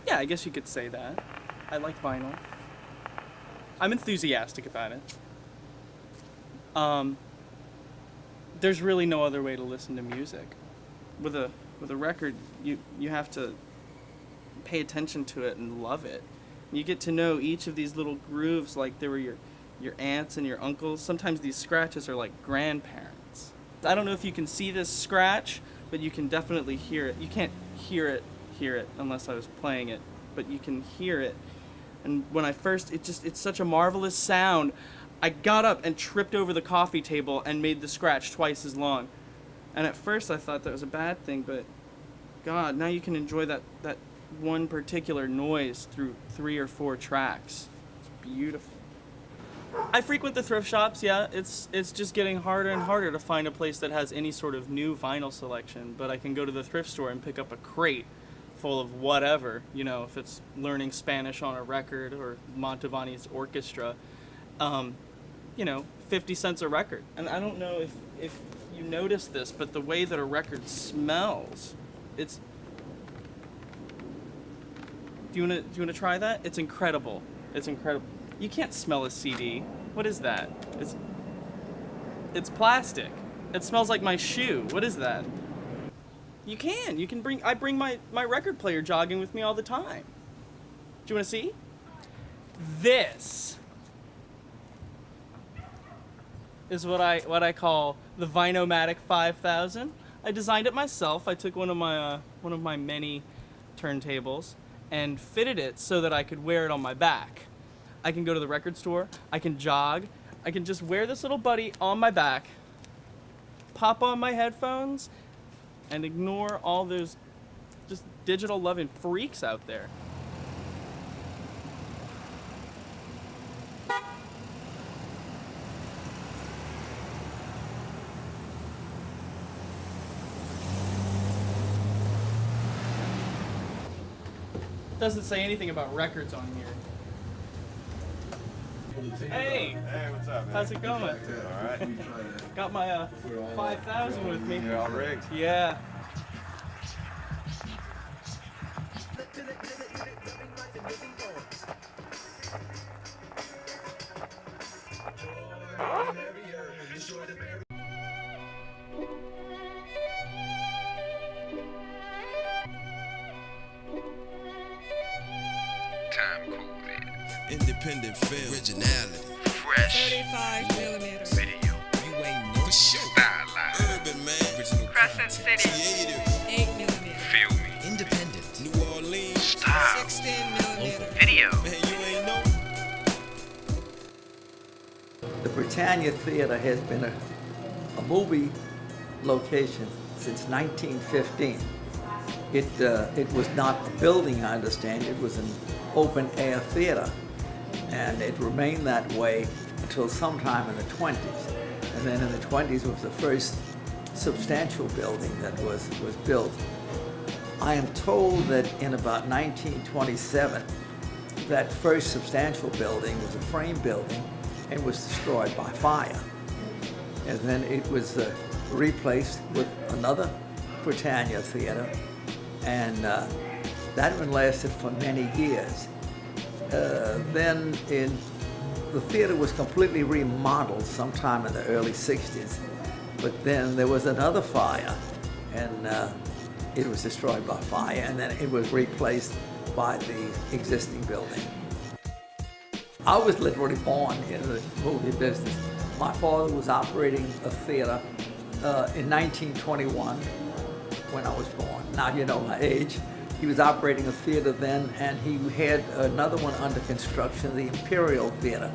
Yeah, I guess you could say that. I like vinyl. I'm enthusiastic about it. There's really no other way to listen to music. With a record, you have to pay attention to it and love it. You get to know each of these little grooves like they were your aunts and your uncles. Sometimes these scratches are like grandparents. I don't know if you can see this scratch, but you can definitely hear it. You can't hear it unless I was playing it, but you can hear it. And when I first, it's such a marvelous sound. I got up and tripped over the coffee table and made the scratch twice as long. And at first I thought that was a bad thing, but God, now you can enjoy that one particular noise through 3 or 4 tracks. It's beautiful. I frequent the thrift shops, yeah. It's just getting harder and harder to find a place that has any sort of new vinyl selection, but I can go to the thrift store and pick up a crate full of whatever, you know, if it's learning Spanish on a record or Mantovani's orchestra, you know, 50 cents a record. And I don't know if you notice this, but the way that a record smells, it's... Do you wanna try that? It's incredible. It's incredible. You can't smell a CD. What is that? It's plastic. It smells like my shoe. What is that? You can bring... I bring my record player jogging with me all the time. Do you wanna see? This is what I call the Vinomatic 5000. I designed it myself. I took one of my many turntables and fitted it so that I could wear it on my back. I can go to the record store, I can jog, I can just wear this little buddy on my back, pop on my headphones, and ignore all those just digital loving freaks out there. Doesn't say anything about records on here. Hey! Hey, what's up, man? How's it going? Good, all right. Got my 5000 with me. You're all rigged? Yeah. Timecode. Independent film, originality, Fresh. 35 millimeters. Video. you ain't know for sure. Stylized. Urban man, original Crescent content. City. Creative, 8 millimeters. Feel me. independent, New Orleans, Style. 16 millimeters. Video. man, you ain't know. The Prytania Theater has been a movie location since 1915. It was not a building, I understand. It was an open-air theater, and it remained that way until sometime in the 20s. And then in the 20s was the first substantial building that was built. I am told that in about 1927, that first substantial building was a frame building and was destroyed by fire. And then it was replaced with another Prytania Theater, and that one lasted for many years. Then the theater was completely remodeled sometime in the early 60s, but then there was another fire, and it was destroyed by fire, and then it was replaced by the existing building. I was literally born in the movie business. My father was operating a theater in 1921 when I was born. Now you know my age. He was operating a theater then, and he had another one under construction, the Imperial Theater,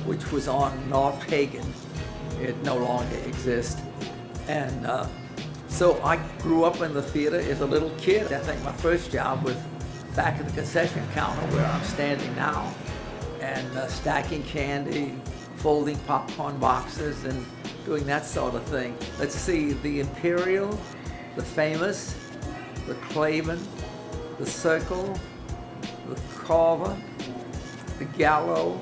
which was on North Hagen. It no longer exists. And so I grew up in the theater as a little kid. I think my first job was back at the concession counter where I'm standing now, and stacking candy, folding popcorn boxes, and doing that sort of thing. Let's see, the Imperial, the Famous, the Clavin, the Circle, the Carver, the Gallo,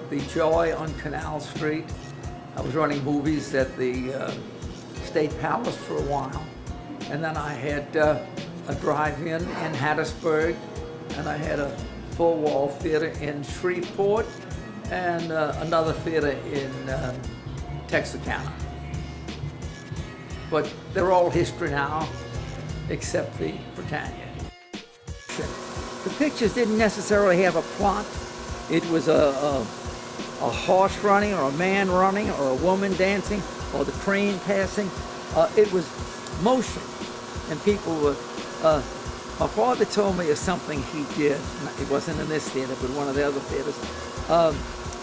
the Joy on Canal Street. I was running movies at the State Palace for a while. And then I had a drive-in Hattiesburg. and I had a four-wall theater in Shreveport and another theater in Texarkana. But they're all history now, except the Prytania. The pictures didn't necessarily have a plot. It was a horse running, or a man running, or a woman dancing, or the train passing. It was motion, and people were. My father told me of something he did. It wasn't in this theater, but one of the other theaters.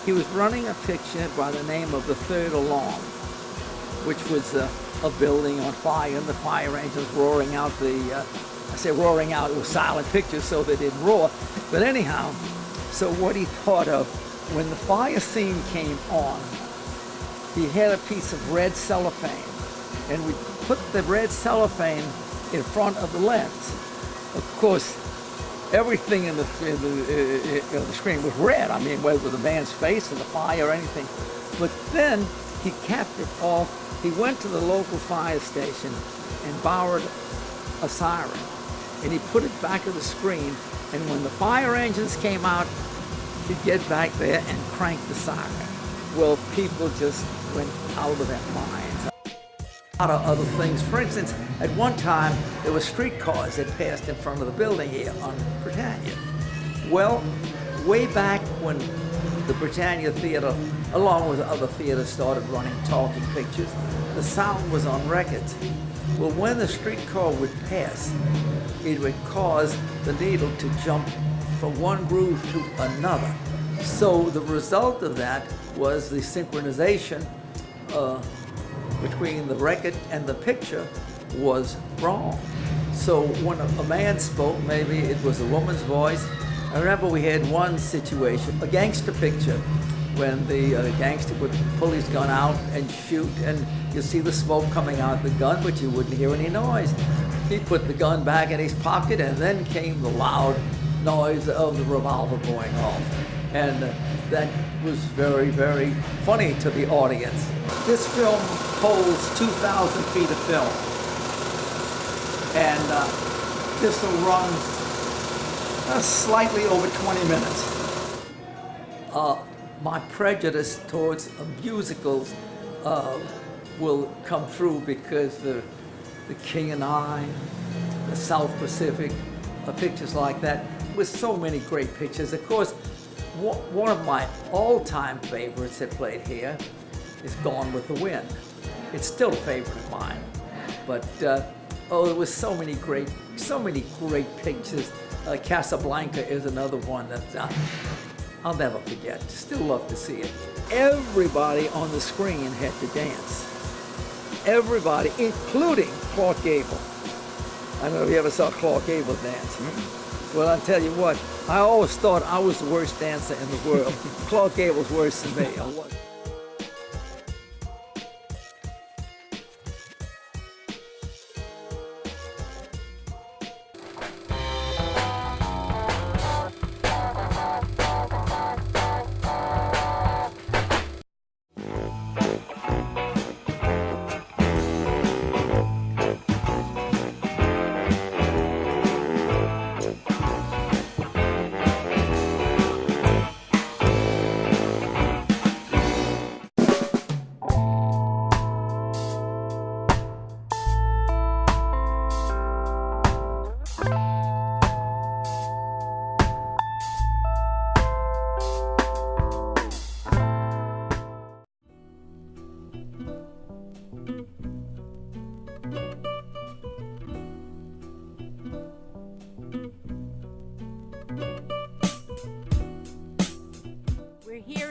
He was running a picture by the name of The Third Alarm, which was a building on fire, and the fire engines roaring out I say roaring out, it was silent pictures, so they didn't roar. But anyhow, so what he thought of, when the fire scene came on, he had a piece of red cellophane, and we put the red cellophane in front of the lens. Of course, everything in the screen was red. I mean, whether the man's face or the fire or anything. But then he capped it off. He went to the local fire station and borrowed a siren, and he put it back of the screen. And when the fire engines came out, he'd get back there and crank the siren. Well, people just went out of their minds. A lot of other things. For instance, at one time, there were streetcars that passed in front of the building here on Prytania. Well, way back when the Prytania Theater, along with other theaters, started running talking pictures, the sound was on records. Well, when the streetcar would pass, it would cause the needle to jump from one groove to another. So the result of that was the synchronization between the record and the picture was wrong. So when a man spoke, maybe it was a woman's voice. I remember we had one situation, a gangster picture, when the gangster would pull his gun out and shoot, and you see the smoke coming out the gun, but you wouldn't hear any noise. He put the gun back in his pocket, and then came the loud noise of the revolver going off. And that was very, very funny to the audience. This film holds 2,000 feet of film. And this will run slightly over 20 minutes. My prejudice towards musicals will come through because the King and I, the South Pacific, pictures like that, with so many great pictures. Of course, one of my all-time favorites that played here is Gone with the Wind. It's still a favorite of mine. But there was so many great pictures. Casablanca is another one that I'll never forget. Still love to see it. Everybody on the screen had to dance. Everybody, including Clark Gable. I don't know if you ever saw Clark Gable dance. Well, I'll tell you what, I always thought I was the worst dancer in the world. Clark Gable's worse than me. I was.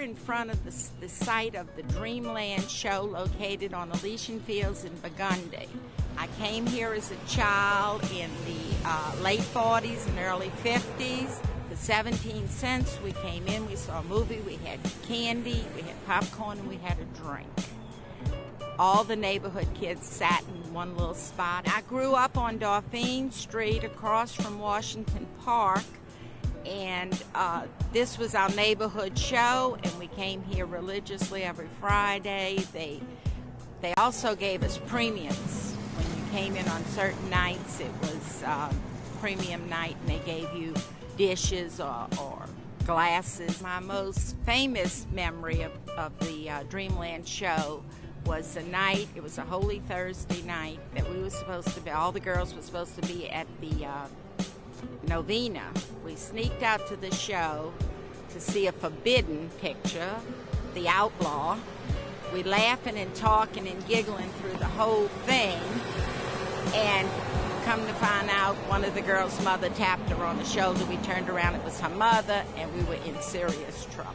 In front of the site of the Dreamland show located on Elysian Fields in Burgundy. I came here as a child in the late 40s and early 50s. For 17 cents, we came in, we saw a movie, we had candy, we had popcorn, and we had a drink. All the neighborhood kids sat in one little spot. I grew up on Dauphine Street across from Washington Park. And this was our neighborhood show, and we came here religiously every Friday. They also gave us premiums. When you came in on certain nights, it was premium night, and they gave you dishes or glasses. My most famous memory of the Dreamland show was a night, it was a Holy Thursday night, that we were supposed to be, all the girls were supposed to be at the novena. We sneaked out to the show to see a forbidden picture, The Outlaw. We laughing and talking and giggling through the whole thing, and come to find out one of the girls' mother tapped her on the shoulder. We turned around, it was her mother, and we were in serious trouble.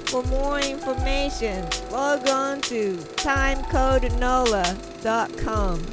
For more information, log on to TimecodeNOLA.com.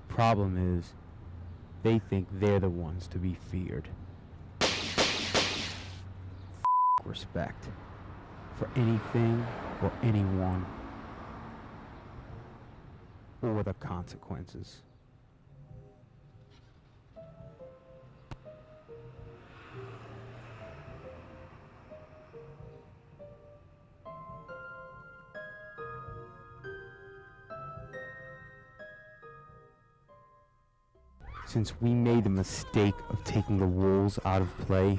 Problem is, they think they're the ones to be feared. Respect for anything or anyone, or the consequences. Since we made the mistake of taking the wolves out of play,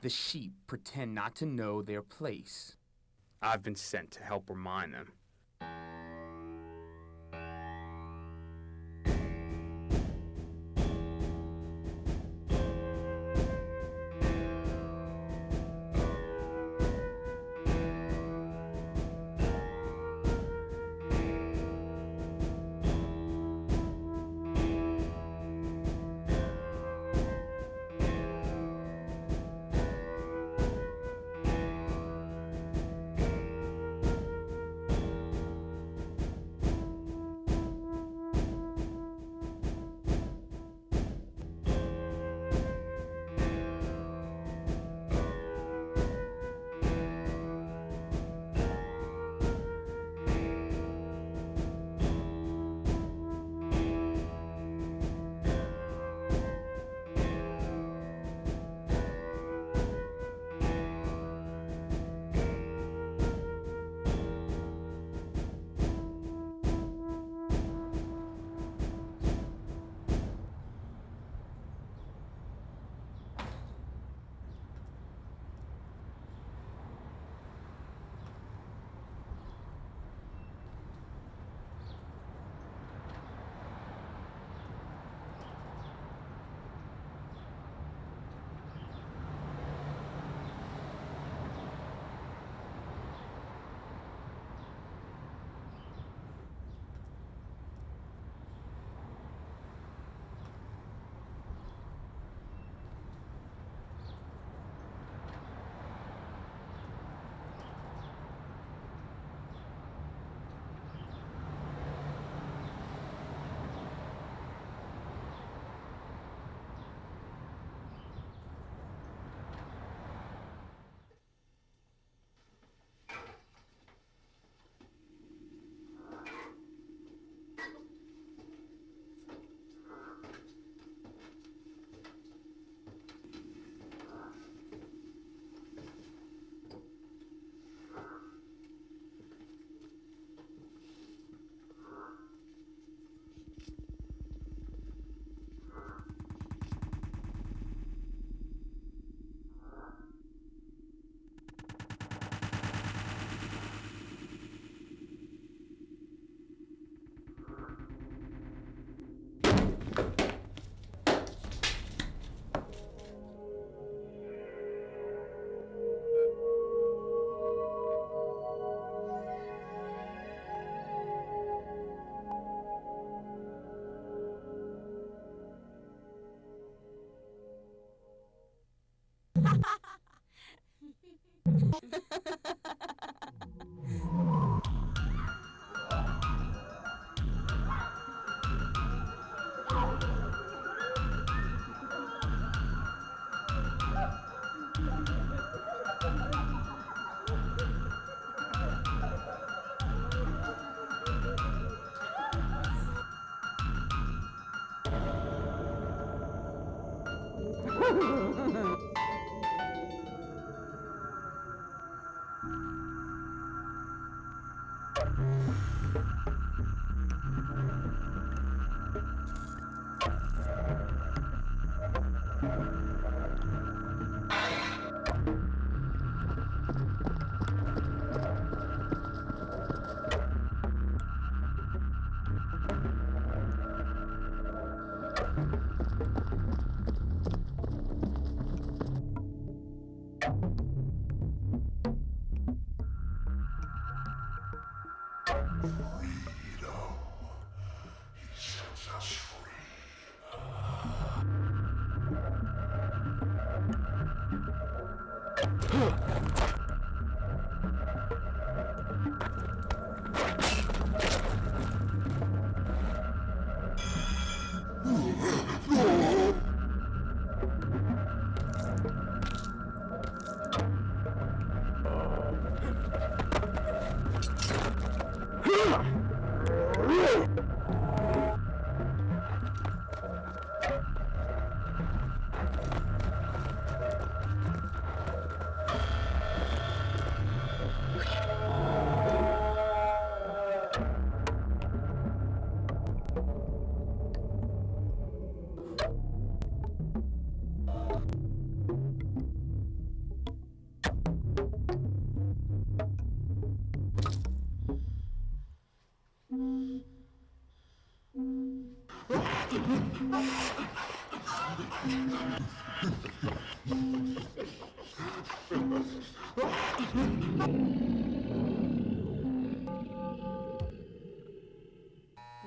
the sheep pretend not to know their place. I've been sent to help remind them.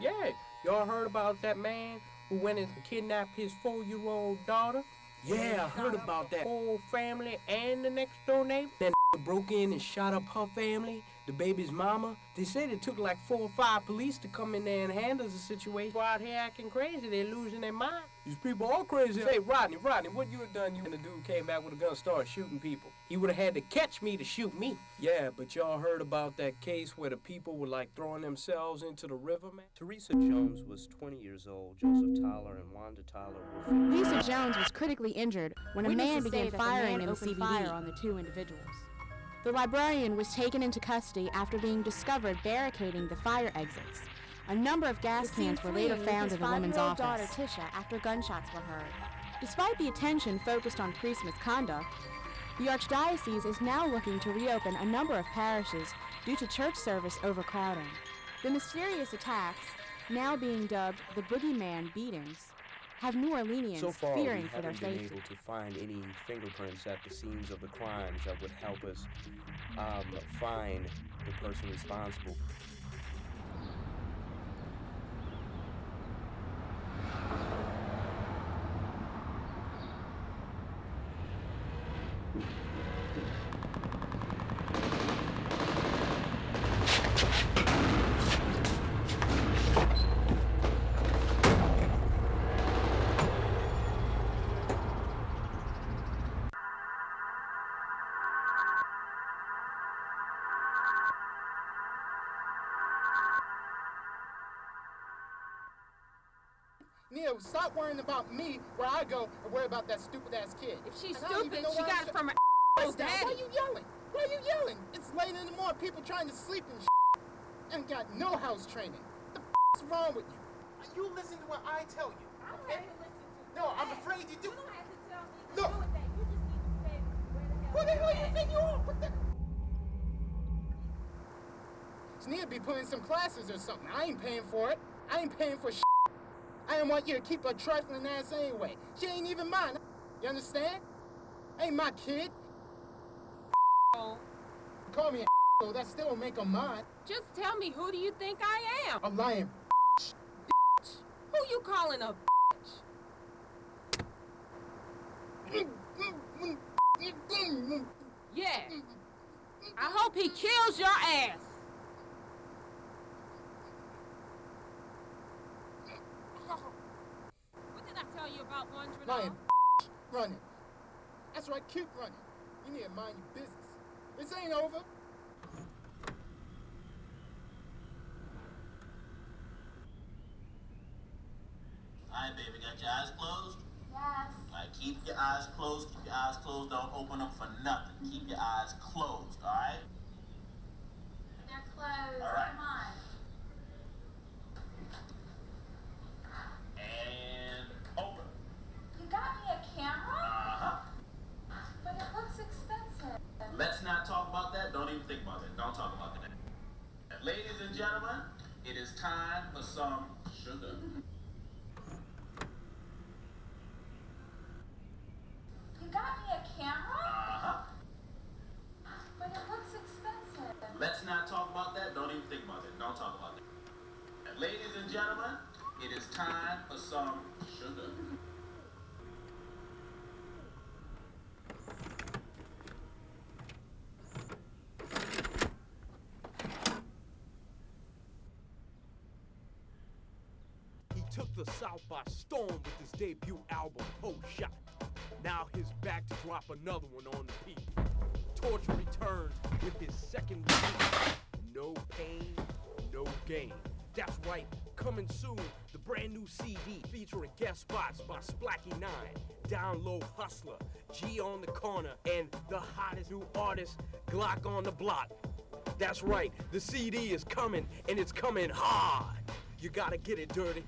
Yeah, y'all heard about that man who went and kidnapped his 4-year-old daughter? Yeah, I heard about that whole family and the next door neighbor. Then broke in and shot up her family, the baby's mama. They said it took like 4 or 5 police to come in there and handle the situation. People out here acting crazy, they're losing their mind. These people are crazy. Say, Rodney, what you have done? You and the dude came back with a gun and started shooting people. He would have had to catch me to shoot me. Yeah, but y'all heard about that case where the people were like throwing themselves into the river, man? Teresa Jones was 20 years old. Joseph Tyler and Wanda Tyler were 50. Lisa Jones was critically injured when a man began firing in the CBD fire on the 2 individuals. The librarian was taken into custody after being discovered barricading the fire exits. A number of gas cans were later found in the woman's office. Daughter Tisha after gunshots were heard. Despite the attention focused on priest misconduct, the Archdiocese is now looking to reopen a number of parishes due to church service overcrowding. The mysterious attacks, now being dubbed the Boogey Men beatings, have New Orleanians So far, fearing we for their haven't been safety. able to find any fingerprints at the scenes of the crimes that would help us find the person responsible. Neil, stop worrying about me where I go and worry about that stupid-ass kid. If she's And I don't even stupid, know she why got I'm it from her What's that? daddy. Why are you yelling? Why are you yelling? It's late in the morning, people trying to sleep and and got no house training. What the is wrong with you? You listen to what I tell you, okay? No, I'm afraid you do. You don't have to tell me to do anything. You just need to stay where the hell you think you are? What the? She need to be putting some classes or something. I ain't paying for it. I ain't paying for I don't want you to keep her trifling ass anyway. She ain't even mine. You understand? Ain't my kid. Call me a that still don't make her mine. Just tell me, who do you think I am? A lying Who you calling a Yeah. I hope he kills your ass. What did I tell you about wandering Ryan, off? running. That's right, keep running. You need to mind your business. This ain't over. Alright, baby, got your eyes closed? Yes. Alright, keep your eyes closed. Keep your eyes closed. Don't open them for nothing. Keep your eyes closed, alright? They're closed. All right. Come on. And open. You got me a camera? Uh-huh. But it looks expensive. Let's not talk about that. Don't even think about that. Don't talk about that. Ladies and gentlemen, it is time for some sugar. You got me a camera? Uh-huh. But it looks expensive. Let's not talk about that. Don't even think about that. Don't talk about that. Ladies and gentlemen, it is time for some sugar. He took the South by storm with his debut album, Whole Shot. Now he's back to drop another one on the beat. Torture returns with his second release, No Pain, No Gain. That's right, coming soon, the brand new CD featuring guest spots by Splacky9, Down Low Hustler, G on the Corner, and the hottest new artist, Glock on the Block. That's right, the CD is coming, and it's coming hard. You gotta get it, Dirty.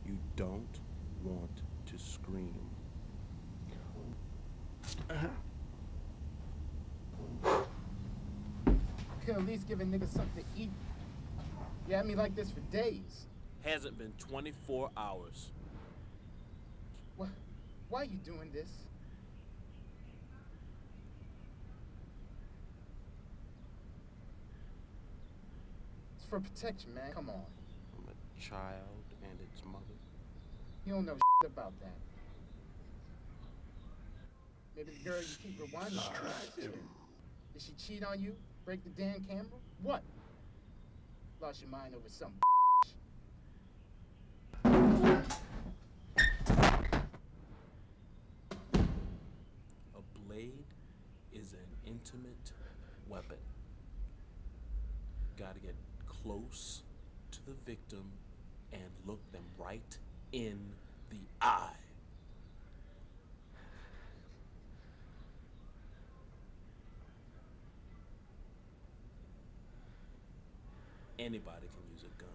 You don't want to scream. Could at least give a nigga something to eat. You had me like this for days. Hasn't been 24 hours. Why are you doing this? It's for protection, man. Come on. I'm a child and its mother. You don't know about that. Maybe the girl you keep rewinding on. Did she cheat on you? Break the damn camera? What? Lost your mind over some A blade is an intimate weapon. Gotta get close to the victim and look them right in the eye. Anybody can use a gun.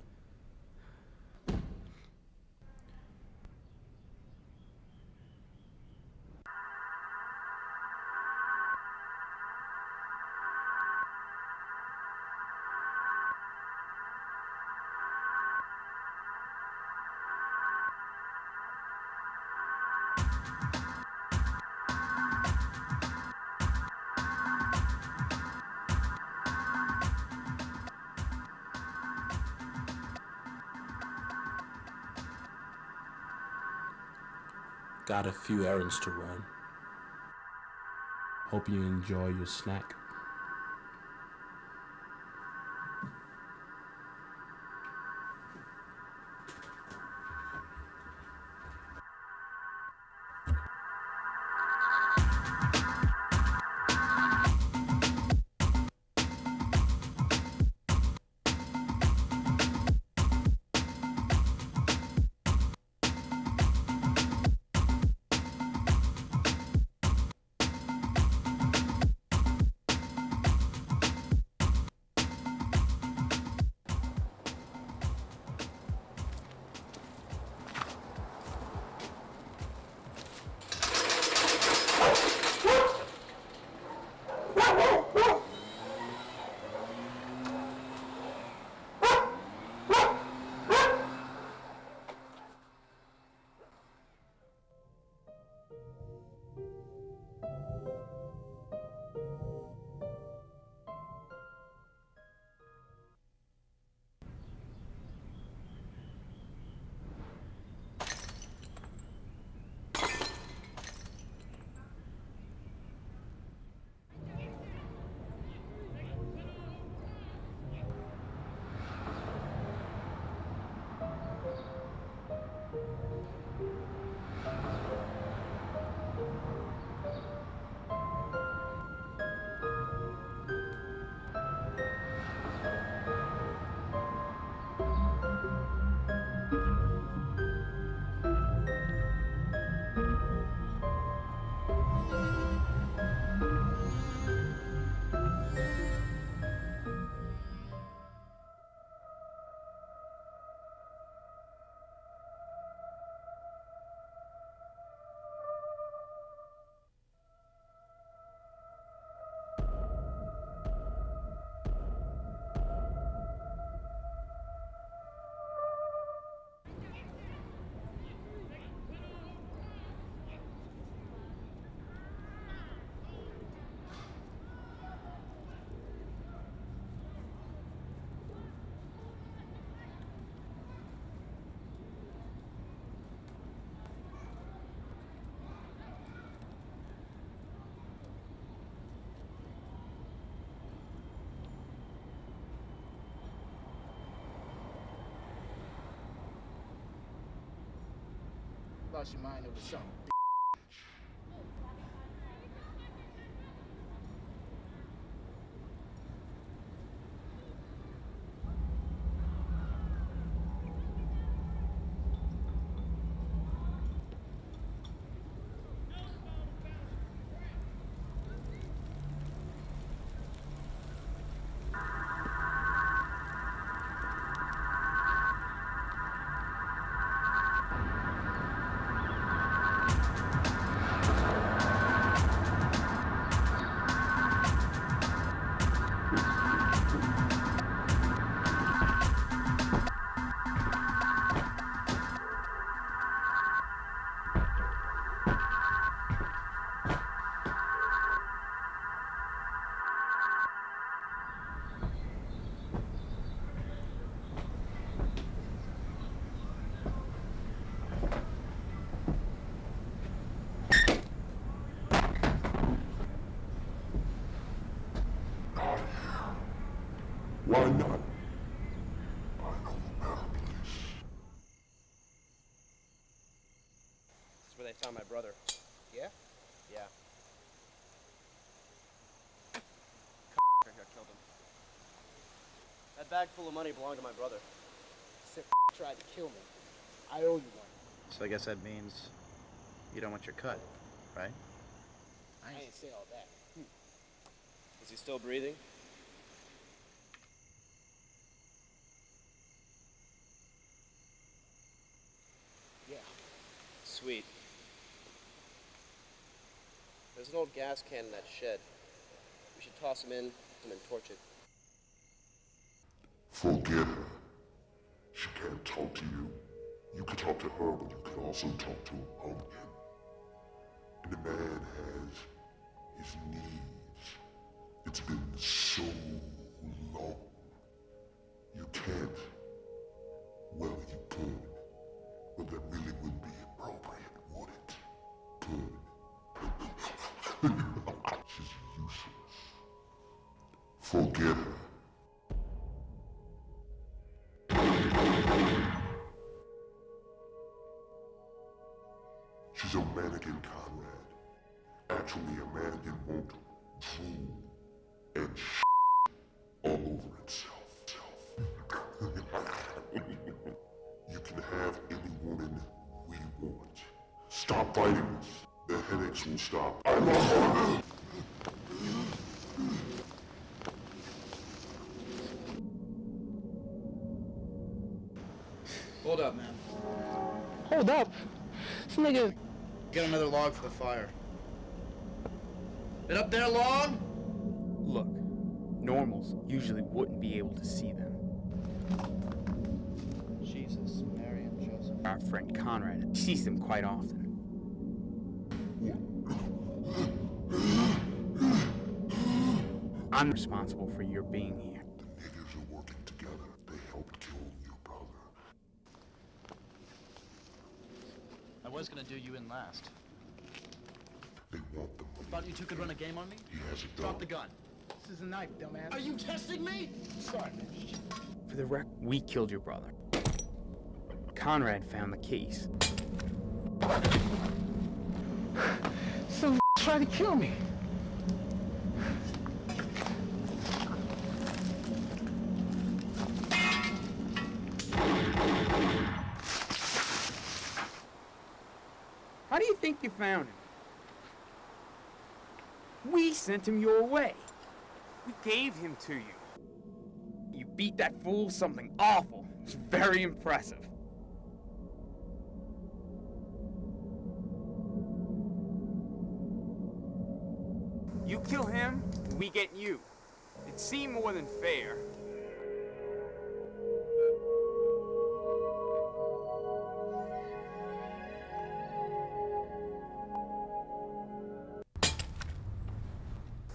Got a few errands to run. Hope you enjoy your snack. Lost your mind over something. Why not? That's where they found my brother. Yeah? Yeah. Here killed him. That bag full of money belonged to my brother. Except tried to kill me. I owe you one. So I guess that means you don't want your cut, right? I ain't say all that. Is he still breathing? Yeah. Sweet. There's an old gas can in that shed. We should toss him in and then torch it. Forget her. She can't talk to you. You can talk to her, but you can also talk to a pumpkin. And the man has his needs. It's been so long. You can't. Well, you could. But that really wouldn't be appropriate, would it? Good. She's useless. Forget her. She's a mannequin, Conrad. Actually, a mannequin won't drool and all over itself. You can have any woman we want. Stop fighting us. The headaches will stop. I love her. Hold up, man. Hold up. This nigga. Get another log for the fire. Been up there long? Look, normals usually wouldn't be able to see them. Jesus, Mary and Joseph. Our friend Conrad sees them quite often. I'm responsible for your being here. The niggers are working together. They helped kill your brother. I was gonna do you in last. They want the money. Thought you two could run a game on me? He has it Drop done. the gun. This is a knife, dumbass. Are you testing me? Sorry, man. For the record, we killed your brother. Conrad found the case. Some tried to kill me. How do you think you found him? We sent him your way. We gave him to you. You beat that fool something awful. It's very impressive. You kill him, we get you. It seemed more than fair.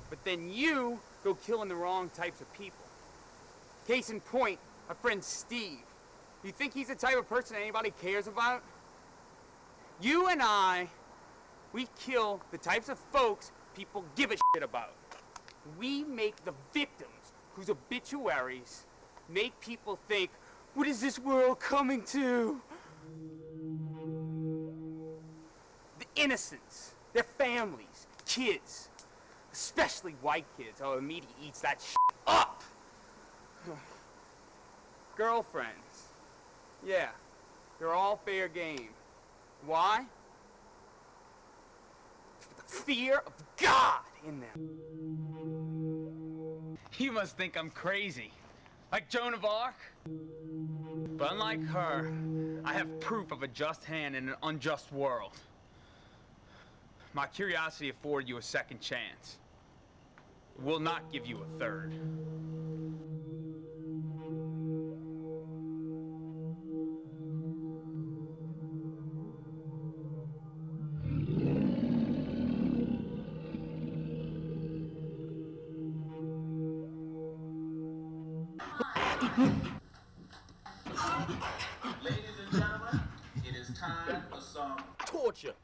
But then you go killing the wrong types of people. Case in point, my friend Steve. You think he's the type of person anybody cares about? You and I, we kill the types of folks people give a shit about. We make the victims whose obituaries make people think, what is this world coming to? innocents, their families, kids, especially white kids. Oh, the media eats that shit up. Girlfriends. Yeah, they're all fair game. Why? For the fear of God in them. You must think I'm crazy. Like Joan of Arc? But unlike her, I have proof of a just hand in an unjust world. My curiosity afforded you a second chance. It will not give you a third. Ladies and gentlemen, it is time for some torture.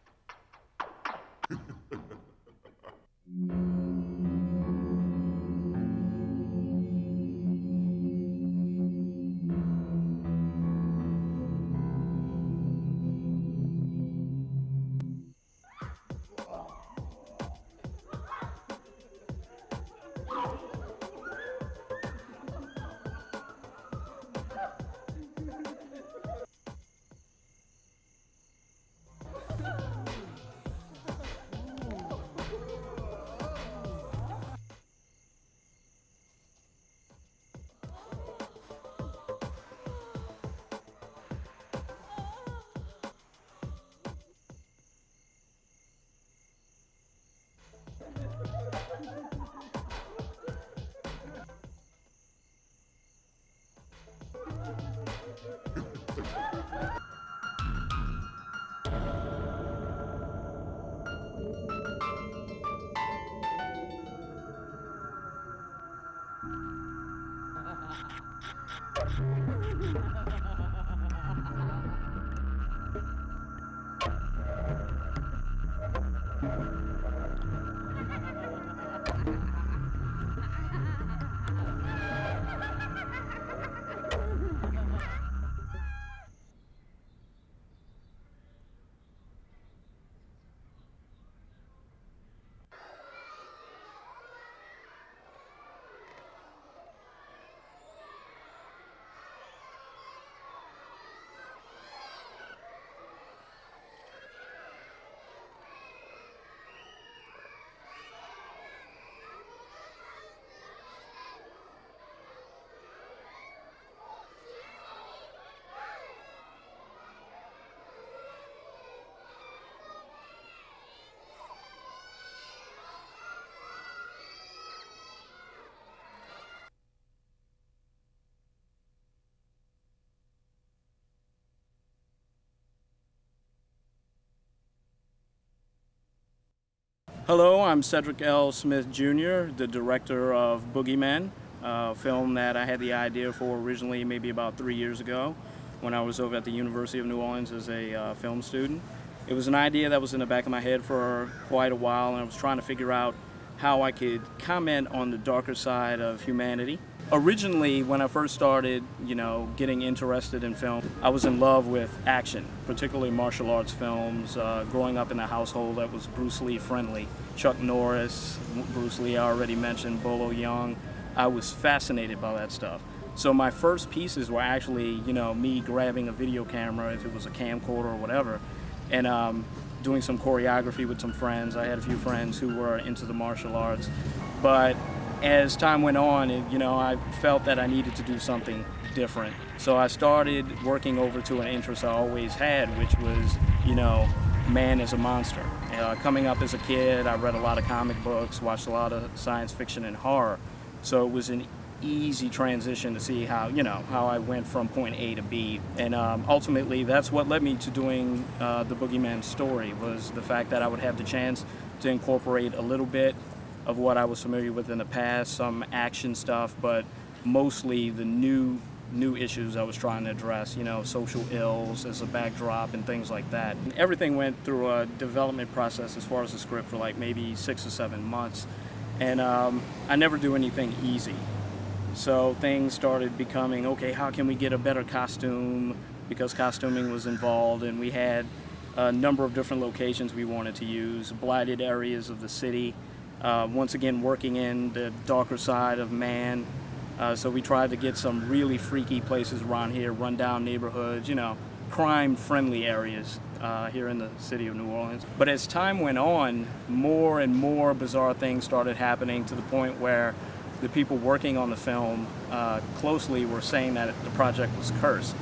Hello, I'm Cedric L. Smith Jr., the director of Boogey Men, a film that I had the idea for originally maybe about 3 years ago when I was over at the University of New Orleans as a film student. It was an idea that was in the back of my head for quite a while, and I was trying to figure out how I could comment on the darker side of humanity. Originally, when I first started, getting interested in film, I was in love with action, particularly martial arts films, growing up in a household that was Bruce Lee friendly. Chuck Norris, Bruce Lee, I already mentioned, Bolo Young. I was fascinated by that stuff. So my first pieces were actually, me grabbing a video camera, if it was a camcorder or whatever, and doing some choreography with some friends. I had a few friends who were into the martial arts. But as time went on, I felt that I needed to do something different. So I started working over to an interest I always had, which was, man as a monster. Coming up as a kid, I read a lot of comic books, watched a lot of science fiction and horror. So it was an easy transition to see how, how I went from point A to B. And ultimately, that's what led me to doing the Boogey Men story, was the fact that I would have the chance to incorporate a little bit of what I was familiar with in the past, some action stuff, but mostly the new issues I was trying to address, social ills as a backdrop and things like that. And everything went through a development process as far as the script for like maybe 6 or 7 months. And I never do anything easy. So things started becoming, okay, how can we get a better costume? Because costuming was involved, and we had a number of different locations we wanted to use, blighted areas of the city, once again working in the darker side of man. So we tried to get some really freaky places around here, rundown neighborhoods, you know, crime-friendly areas here in the city of New Orleans. But as time went on, more and more bizarre things started happening to the point where the people working on the film closely were saying that the project was cursed.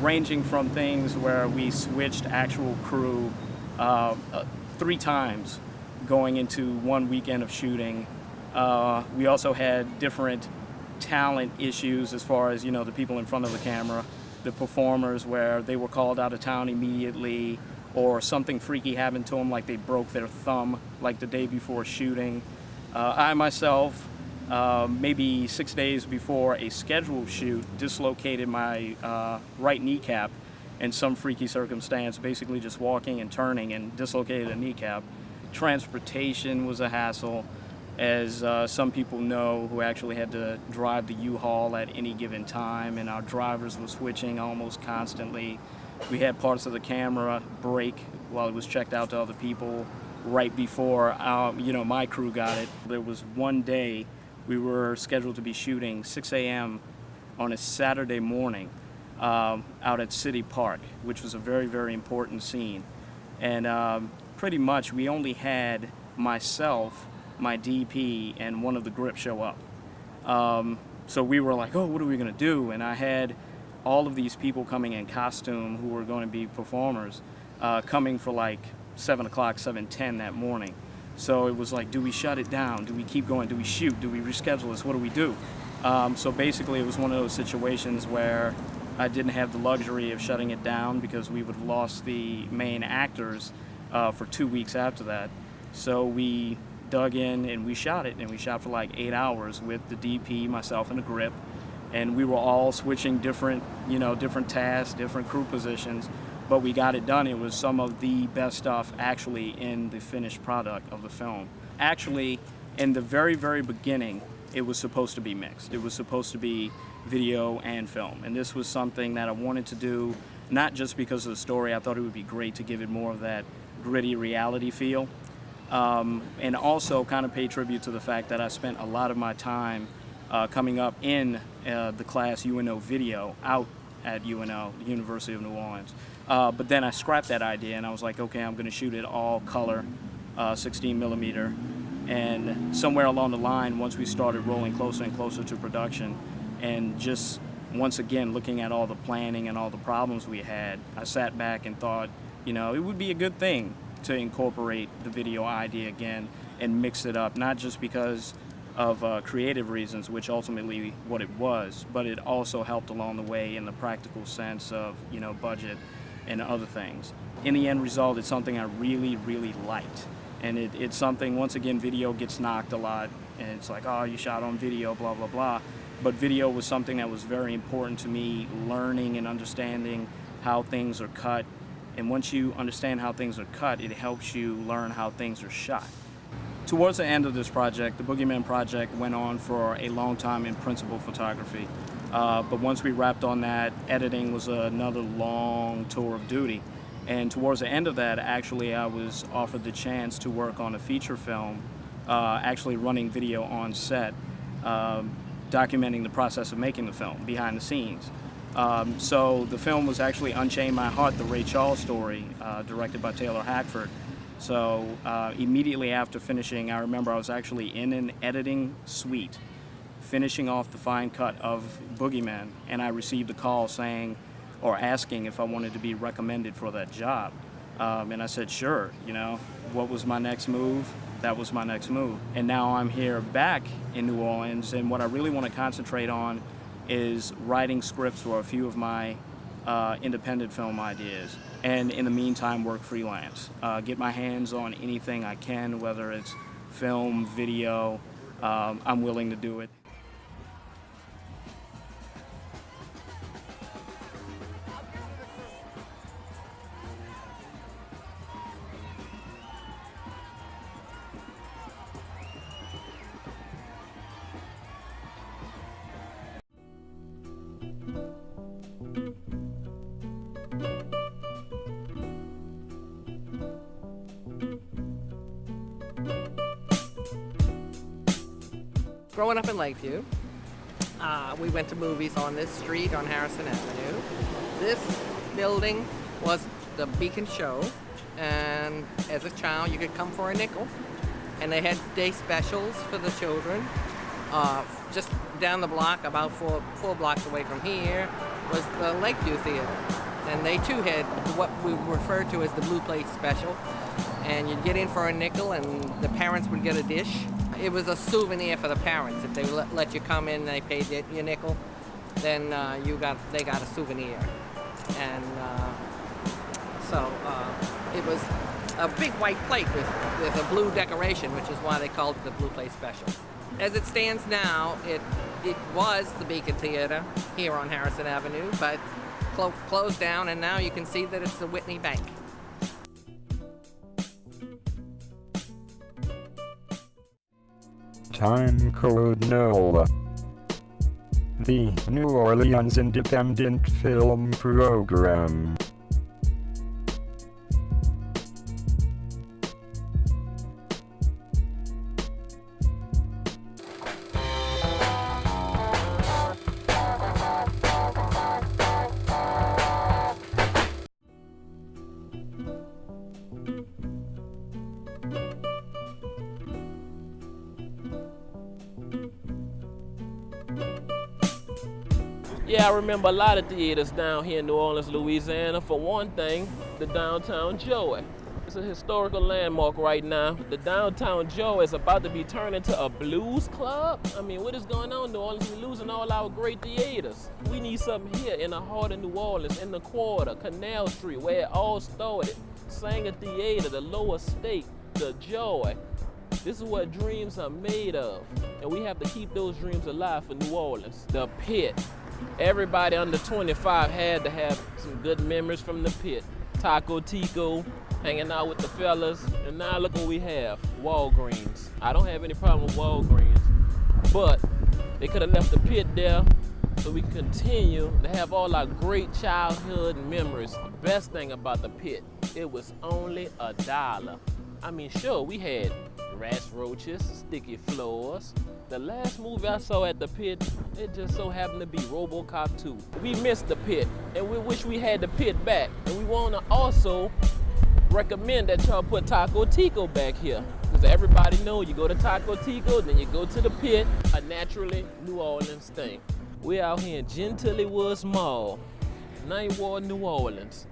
Ranging from things where we switched actual crew 3 times going into one weekend of shooting. We also had different talent issues as far as, you know, the people in front of the camera, the performers, where they were called out of town immediately, or something freaky happened to them, like they broke their thumb like the day before shooting. I myself, maybe 6 days before a scheduled shoot, dislocated my right kneecap in some freaky circumstance, basically just walking and turning, and dislocated a kneecap. Transportation was a hassle, as some people know, who actually had to drive the U-Haul at any given time, and our drivers were switching almost constantly. We had parts of the camera break while it was checked out to other people right before my crew got it. There was one day we were scheduled to be shooting 6 a.m. on a Saturday morning out at City Park, which was a very, very important scene. And pretty much we only had myself, my DP, and one of the grip show up. So we were like, oh, what are we gonna do? And I had all of these people coming in costume who were going to be performers coming for like 7 o'clock, 7:10 that morning. So it was like, do we shut it down? Do we keep going? Do we shoot? Do we reschedule this? What do we do? So basically it was one of those situations where I didn't have the luxury of shutting it down, because we would have lost the main actors for 2 weeks after that. So we dug in and we shot it, and we shot for like 8 hours with the DP, myself, and the grip. And we were all switching different tasks, different crew positions, but we got it done. It was some of the best stuff actually in the finished product of the film. Actually, in the very, very beginning, it was supposed to be mixed. It was supposed to be video and film. And this was something that I wanted to do, not just because of the story. I thought it would be great to give it more of that gritty reality feel. And also kind of pay tribute to the fact that I spent a lot of my time coming up in the class UNO video out at UNO, the University of New Orleans. But then I scrapped that idea, and I was like, okay, I'm going to shoot it all color, 16 millimeter. And somewhere along the line, once we started rolling closer and closer to production, and just once again looking at all the planning and all the problems we had, I sat back and thought, it would be a good thing to incorporate the video idea again and mix it up, not just because of creative reasons, which ultimately what it was, but it also helped along the way in the practical sense of, budget and other things. In the end result, it's something I really, really liked. And it's something, once again, video gets knocked a lot, and it's like, oh, you shot on video, blah, blah, blah. But video was something that was very important to me, learning and understanding how things are cut. And once you understand how things are cut, it helps you learn how things are shot. Towards the end of this project, the Boogey Men project went on for a long time in principal photography. But once we wrapped on that, editing was another long tour of duty. And towards the end of that, actually, I was offered the chance to work on a feature film, actually running video on set, documenting the process of making the film, behind the scenes. So the film was actually Unchain My Heart, the Ray Charles story, directed by Taylor Hackford. So immediately after finishing, I remember I was actually in an editing suite, finishing off the fine cut of Boogey Men, and I received a call saying, or asking if I wanted to be recommended for that job. And I said, sure, what was my next move? That was my next move. And now I'm here back in New Orleans, and what I really want to concentrate on is writing scripts for a few of my independent film ideas. And in the meantime, work freelance. Get my hands on anything I can, whether it's film, video, I'm willing to do it. growing up in Lakeview, we went to movies on this street on Harrison Avenue. This building was the Beacon Show, and as a child you could come for a nickel, and they had day specials for the children. Just down the block, about four blocks away from here, was the Lakeview Theater, and they too had what we refer to as the Blue Plate Special, and you'd get in for a nickel and the parents would get a dish. It was a souvenir for the parents. If they let you come in and they paid your nickel, then they got a souvenir. And so it was a big white plate with a blue decoration, which is why they called it the Blue Plate Special. As it stands now, it was the Beacon Theater here on Harrison Avenue, but closed down, and now you can see that it's the Whitney Bank. Timecode NOLA. The New Orleans Independent Film Program. Yeah, I remember a lot of theaters down here in New Orleans, Louisiana. For one thing, the Downtown Joey. It's a historical landmark right now. The Downtown Joey is about to be turned into a blues club. I mean, what is going on in New Orleans? We're losing all our great theaters. We need something here in the heart of New Orleans, in the quarter, Canal Street, where it all started. Sanger Theater, the Lower State, the Joey. This is what dreams are made of. And we have to keep those dreams alive for New Orleans. The Pit. Everybody under 25 had to have some good memories from the Pit. Taco Tico, hanging out with the fellas, and now look what we have, Walgreens. I don't have any problem with Walgreens, but they could have left the Pit there so we can continue to have all our great childhood memories. The best thing about the Pit, it was only $1. I mean, sure, we had rats, roaches, sticky floors. The last movie I saw at the Pit, it just so happened to be RoboCop 2. We missed the Pit, and we wish we had the Pit back. And we want to also recommend that y'all put Taco Tico back here. Because everybody know you go to Taco Tico, then you go to the Pit, a naturally New Orleans thing. We're out here in Gentilly Woods Mall, Ninth Ward, New Orleans.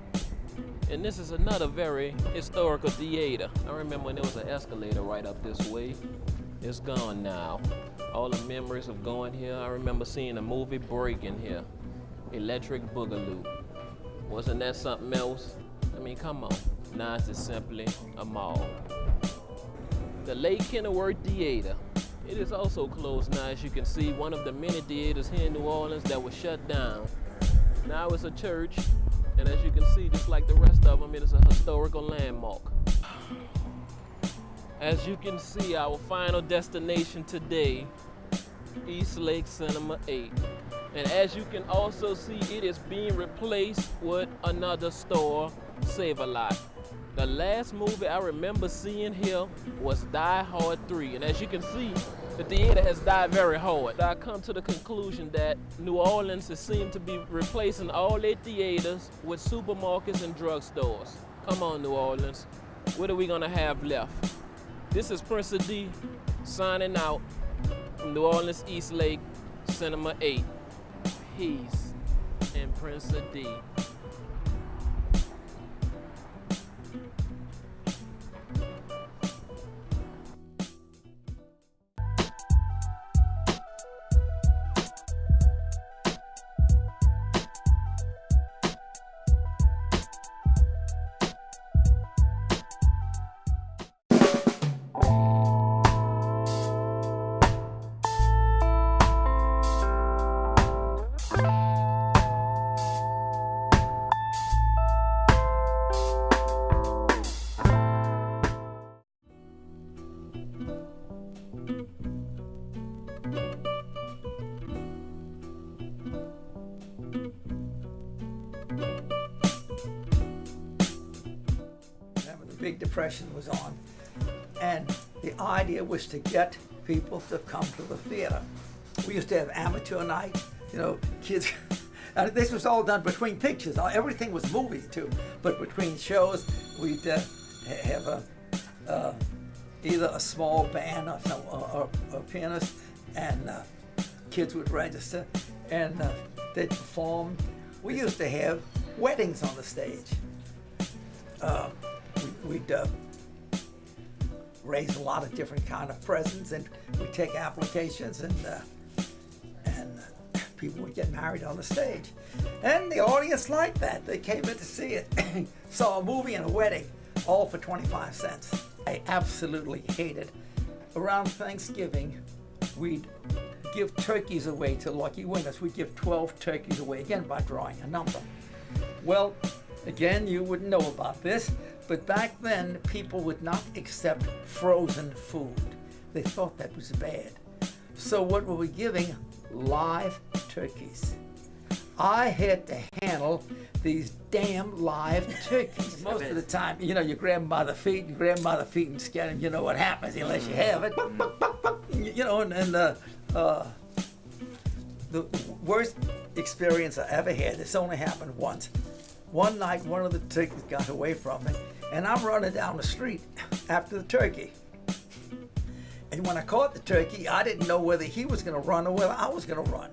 And this is another very historical theater. I remember when there was an escalator right up this way. It's gone now. All the memories of going here. I remember seeing a movie break in here. Electric Boogaloo. Wasn't that something else? I mean, come on. Now it's just simply a mall. The Lake Kenilworth Theater. It is also closed now, as you can see, one of the many theaters here in New Orleans that was shut down. Now it's a church, and as you can see, just like the rest of them, it is a historical landmark. As you can see, our final destination today, East Lake Cinema 8. And as you can also see, it is being replaced with another store, Save-A-Lot. The last movie I remember seeing here was Die Hard 3. And as you can see, the theater has died very hard. I come to the conclusion that New Orleans has seemed to be replacing all their theaters with supermarkets and drugstores. Come on, New Orleans. What are we gonna have left? This is Prince D signing out from New Orleans East Lake Cinema 8. Peace and Prince D. Big Depression was on, and the idea was to get people to come to the theater. We used to have amateur night, you know, kids. And this was all done between pictures. Everything was movie too, but between shows, we'd have either a small band or a pianist, and kids would register, and they'd perform. We used to have weddings on the stage. We'd raise a lot of different kind of presents, and we'd take applications, and people would get married on the stage. And the audience liked that. They came in to see it. Saw a movie and a wedding, all for 25 cents. I absolutely hated. Around Thanksgiving, we'd give turkeys away to lucky winners. We'd give 12 turkeys away, again by drawing a number. Well, again, you wouldn't know about this, but back then, people would not accept frozen food. They thought that was bad. So what were we giving? Live turkeys. I had to handle these damn live turkeys. Most of the time, you know, you grab them by the feet, and scare them. You know what happens unless you have it. You know, and the worst experience I ever had, this only happened once. One night, one of the turkeys got away from me, and I'm running down the street after the turkey. And when I caught the turkey, I didn't know whether he was going to run or whether I was going to run.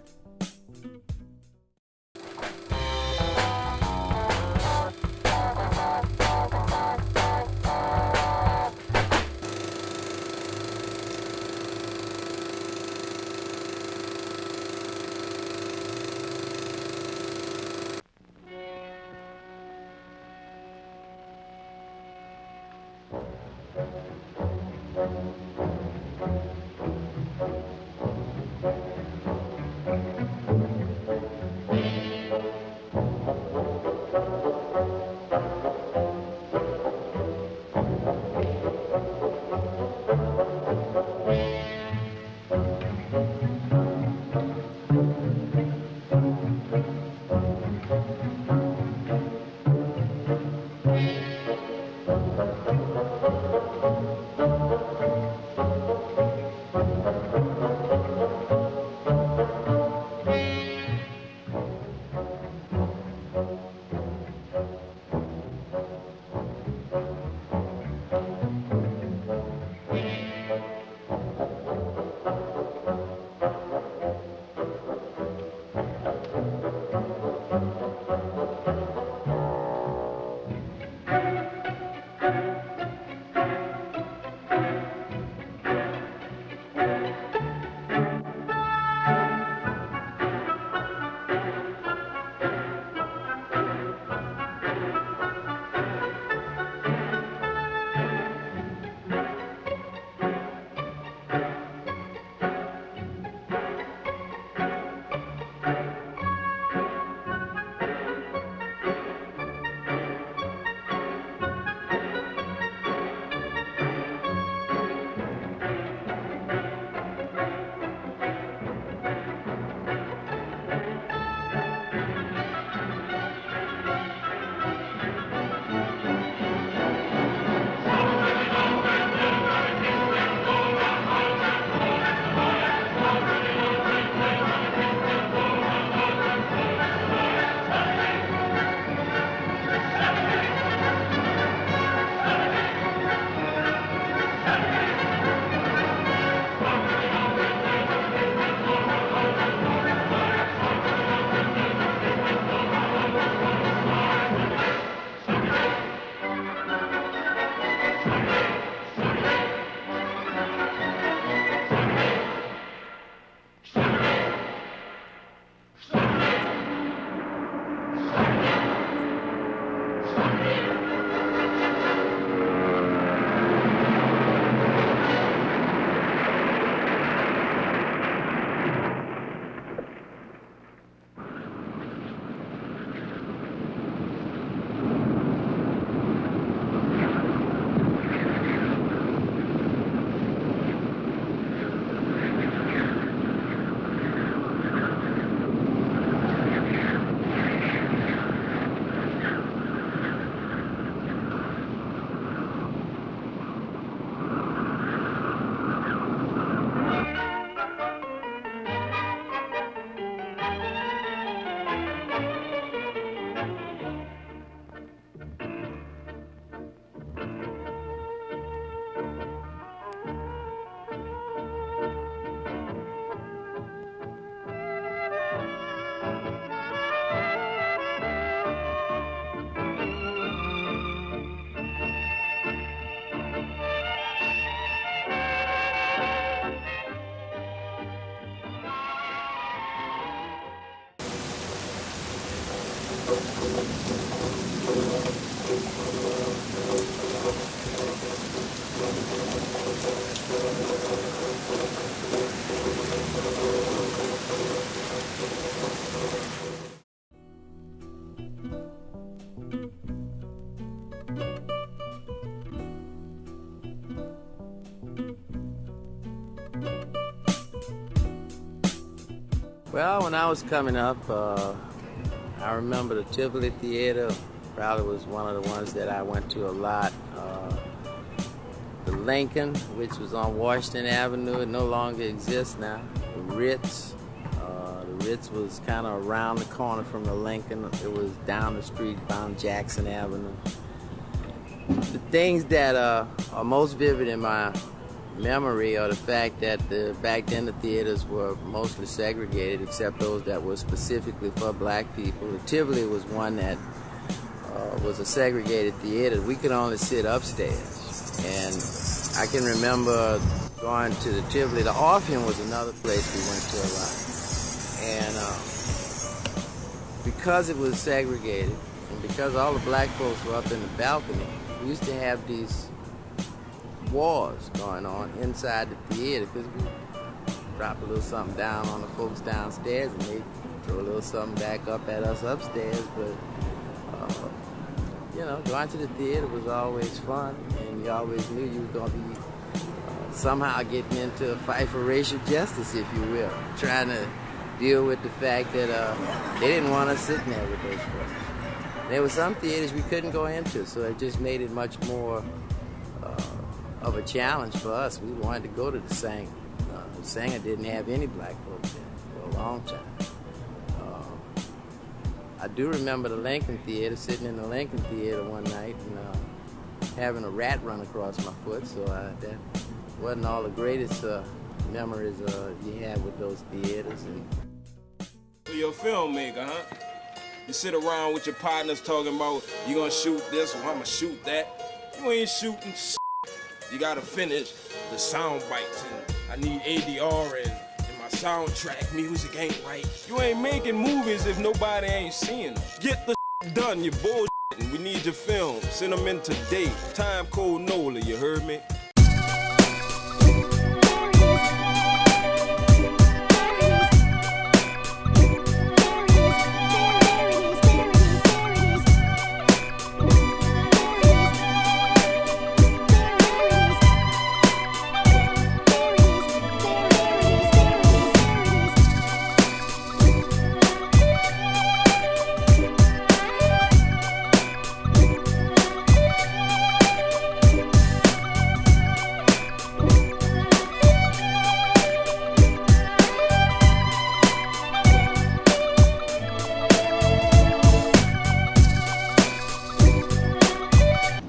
Well, when I was coming up, I remember the Tivoli Theater probably was one of the ones that I went to a lot. The Lincoln, which was on Washington Avenue, it no longer exists now. The Ritz. The Ritz was kind of around the corner from the Lincoln. It was down the street on Jackson Avenue. The things that are most vivid in my memory are the fact that back then the theaters were mostly segregated, except those that were specifically for black people. The Tivoli was one that was a segregated theater. We could only sit upstairs. And I can remember going to the Tivoli. The Orpheum was another place we went to a lot. And because it was segregated, and because all the black folks were up in the balcony, we used to have these wars going on inside the theater, because we drop a little something down on the folks downstairs and they throw a little something back up at us upstairs. But you know, going to the theater was always fun, and you always knew you were going to be somehow getting into a fight for racial justice, if you will, trying to deal with the fact that they didn't want us sitting there with those folks. There were some theaters we couldn't go into, so it just made it much more of a challenge for us. We wanted to go to the Sanger. The Sanger didn't have any black folks in it for a long time. I do remember the Lincoln Theater, sitting in the Lincoln Theater one night and having a rat run across my foot, so that wasn't all the greatest memories you had with those theaters. So you're a filmmaker, huh? You sit around with your partners talking about, you gonna shoot this or I'm gonna shoot that. You ain't shooting shit. You gotta finish the sound bites, and I need ADR and my soundtrack music ain't right. You ain't making movies if nobody ain't seeing them. Get the done, you bullshitting. We need your film. Send them in today. Timecode NOLA, you heard me?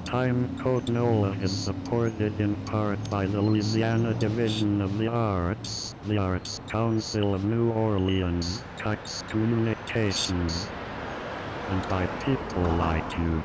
Timecode NOLA is supported in part by the Louisiana Division of the Arts Council of New Orleans, Cox Communications, and by people like you.